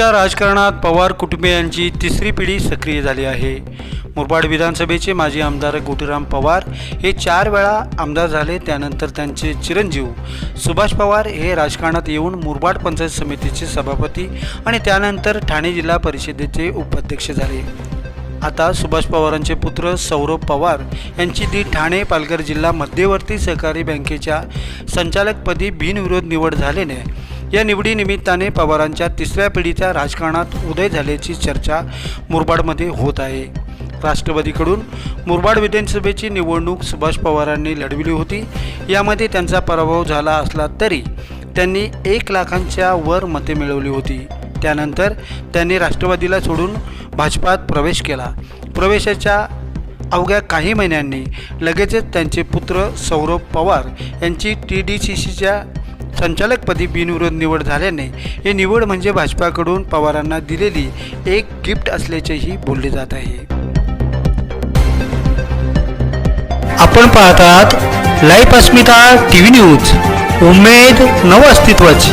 मुरबाडच्या राजकारणात पवार कुटुंबियांची तिसरी पिढी सक्रिय झाली आहे। मुरबाड विधानसभेचे माजी आमदार गोटीराम पवार हे 4 वेळा आमदार झाले। त्यानंतर त्यांचे चिरंजीव सुभाष पवार हे राजकारणात येऊन मुरबाड पंचायत समितीचे सभापती आणि त्यानंतर ठाणे जिल्हा परिषदेचे उपाध्यक्ष झाले। आता सुभाष पवारांचे पुत्र सौरभ पवार यांची दी ठाणे पालघर जिल्हा मध्यवर्ती सहकारी बँकेच्या संचालकपदी बिनविरोध निवड झाल्याने या निवडीनिमित्ताने पवारांच्या तिसऱ्या पिढीच्या राजकारणात उदय झाल्याची चर्चा मुरबाडमध्ये होत आहे। राष्ट्रवादीकडून मुरबाड विधानसभेची निवडणूक सुभाष पवारांनी लढविली होती। यामध्ये त्यांचा पराभव झाला असला तरी त्यांनी 1 लाखांच्या वर मते मिळवली होती। त्यानंतर त्यांनी राष्ट्रवादीला सोडून भाजपात प्रवेश केला। प्रवेशाच्या अवघ्या काही महिन्यांनी लगेचच त्यांचे पुत्र सौरभ पवार यांची TDCCच्या संचालकपदी बिनविरोध निवड झाल्याने ही निवड म्हणजे भाजपाकडून पवारांना दिलेली एक गिफ्ट असल्याचेही बोलले जात आहे। आपण पाहतात लाईव्ह अस्मिता टीव्ही न्यूज, उमेद नव अस्तित्वाची।